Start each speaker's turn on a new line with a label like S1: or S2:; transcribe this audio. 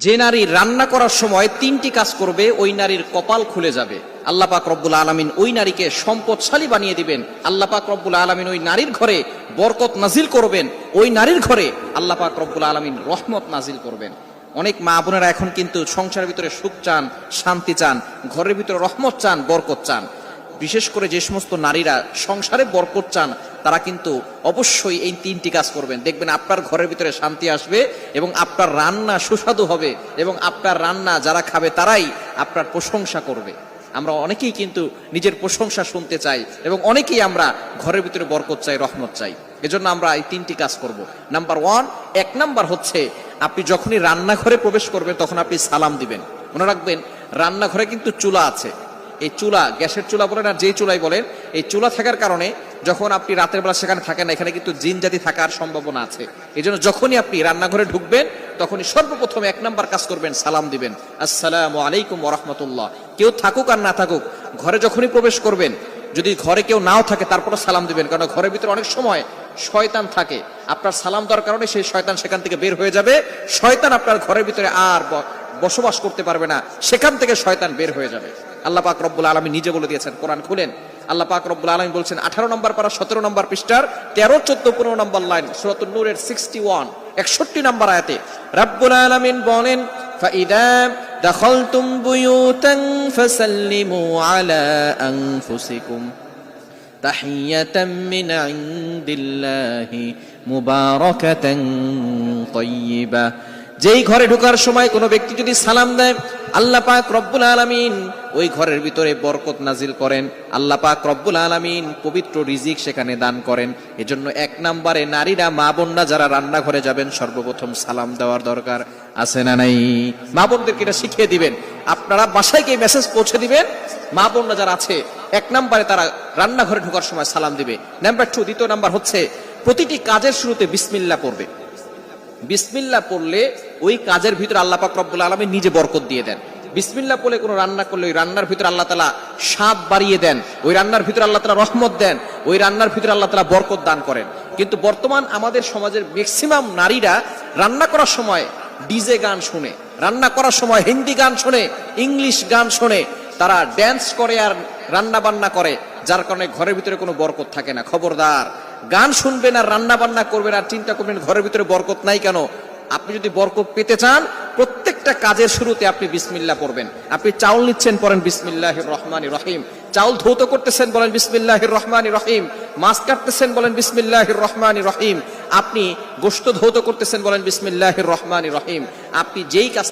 S1: যে নারী রান্না করার সময় তিনটি কাজ করবে ওই নারীর কপাল খুলে যাবে। আল্লাহ পাক রব্বুল আলামিন ওই নারীকে সম্পদশালী বানিয়ে দিবেন। আল্লাহ পাক রব্বুল আলামিন ওই নারীর ঘরে বরকত নাজিল করবেন। ওই নারীর ঘরে আল্লাহ পাক রব্বুল আলামিন রহমত নাজিল করবেন। অনেক মা বোনেরা এখন কিন্তু সংসারের ভিতরে সুখ চান, শান্তি চান, ঘরের ভিতরে রহমত চান, বরকত চান। বিশেষ করে যে সমস্ত নারীরা সংসারে বরকত চান তারা কিন্তু অবশ্যই এই তিনটি কাজ করবেন। দেখবেন আপনার ঘরের ভিতরে শান্তি আসবে এবং আপনার রান্না সুস্বাদু হবে এবং আপনার রান্না যারা খাবে তারাই আপনার প্রশংসা করবে। আমরা অনেকেই কিন্তু নিজের প্রশংসা শুনতে চাই এবং অনেকেই আমরা ঘরের ভিতরে বরকত চাই, রহমত চাই। এজন্য আমরা এই তিনটি কাজ করব। নাম্বার ওয়ান, এক নাম্বার হচ্ছে আপনি যখনই রান্নাঘরে প্রবেশ করবেন তখন আপনি সালাম দিবেন। মনে রাখবেন রান্নাঘরে কিন্তু চুলা আছে। এই চুলা, গ্যাসের চুলা বলেন আর যেই চুলাই বলেন, এই চুলা থাকার কারণে যখন আপনি রাতের বেলা সেখানে থাকেন না, এখানে কিন্তু জিন জাতি থাকার সম্ভাবনা আছে। এই জন্য যখনই আপনি রান্নাঘরে ঢুকবেন তখনই সর্বপ্রথম এক নাম্বার কাজ করবেন, সালাম দিবেন, আসসালামু আলাইকুম ওয়া রাহমাতুল্লাহ। কেউ থাকুক আর না থাকুক, ঘরে যখনই প্রবেশ করবেন, যদি ঘরে কেউ নাও থাকে তারপরে সালাম দিবেন, কারণ ঘরের ভিতরে অনেক সময় শয়তান থাকে। আপনার সালাম দেওয়ার কারণে সেই শয়তান সেখান থেকে বের হয়ে যাবে। শয়তান আপনার ঘরের ভিতরে আর বসবাস করতে পারবে না, সেখান থেকে শয়তান বের হয়ে যাবে। আল্লাহ পাক রব্বুল আলামিন নিজে বলে দিয়েছেন, কোরআন খুলেন, আল্লাহ পাক রব্বুল আলামিন বলছেন 18 নম্বর পারা 17 নম্বর পৃষ্ঠার 13, 14, 15 নম্বর লাইন, সূরাতুন নূরের 61 নম্বর আয়াতে রব্বুল আলামিন বলেন, ফাইদা দাখালতুম বুয়ুতান ফাসাল্লিমু আলা আনফুসিকুম তাহিয়াতাম মিন ইনদিল্লাহি মুবারাকাতান তাইয়্যিবা। যেই ঘরে ঢোকার সময় কোনো ব্যক্তি যদি সালাম দেয়, আল্লাহ পাক রব্বুল আলামিন ওই ঘরের ভিতরে বরকত নাজিল করেন। আল্লাহ পাক রব্বুল আলামিন পবিত্র রিজিক সেখানে দান করেন। এজন্য এক নম্বরে নারীরা, মা বোনরা যারা রান্নাঘরে যাবেন সর্বপ্রথম সালাম দেওয়ার দরকার আছে না নাই? মা বোনদেরকে এটা শিখিয়ে দিবেন, আপনারা বাসায় গিয়ে মেসেজ পৌঁছে দিবেন। মা বোনরা যারা আছে এক নম্বরে তারা রান্নাঘরে ঢোকার সময় সালাম দিবে। নাম্বার 2, দ্বিতীয় নাম্বার হচ্ছে প্রতিটি কাজের শুরুতে বিসমিল্লাহ পড়বে। বিসমিল্লাহ পড়লে ওই কাজের ভিতরে আল্লাহ পাক রব্বুল আলামিন নিজে বরকত দিয়ে দেন। বিসমিল্লাহ পড়লে কোনো রান্না করলে ওই রান্নার ভিতরে আল্লাহ তাআলা স্বাদ বাড়িয়ে দেন, ওই রান্নার ভিতরে আল্লাহ তাআলা রহমত দেন, ওই রান্নার ভিতরে আল্লাহ তাআলা বরকত দান করেন। কিন্তু বর্তমান আমাদের সমাজের ম্যাক্সিমাম নারীরা রান্না করার সময় ডিজে গান শুনে, রান্না করার সময় হিন্দি গান শুনে, ইংলিশ গান শুনে, তারা ড্যান্স করে আর রান্না বান্না করে, যার কারণে ঘরের ভিতরে কোনো বরকত থাকে না। খবরদার, গান শুনবেন আর রান্না বান্না করবেন আর চিন্তা করবেন ঘরের ভিতরে বরকত নাই কেন। আপনি যদি বরকত পেতে চান, প্রত্যেকটা কাজের শুরুতে আপনি বিসমিল্লাহ পড়বেন। আপনি চাউল নিচ্ছেন, পড়েন বিসমিল্লাহির রহমানির রহিম। চাউল ধৌত করতেছেন, বলেন বিসমিল্লাহির রহমানির রহিম। মাছ কাটতেছেন, বলেন বিসমিল্লাহির রহমানির রহিম। আপনি গোশত ধৌত করতেছেন, বলেন বিসমিল্লাহির রহমানির রহিম। আপনি যেই কাজ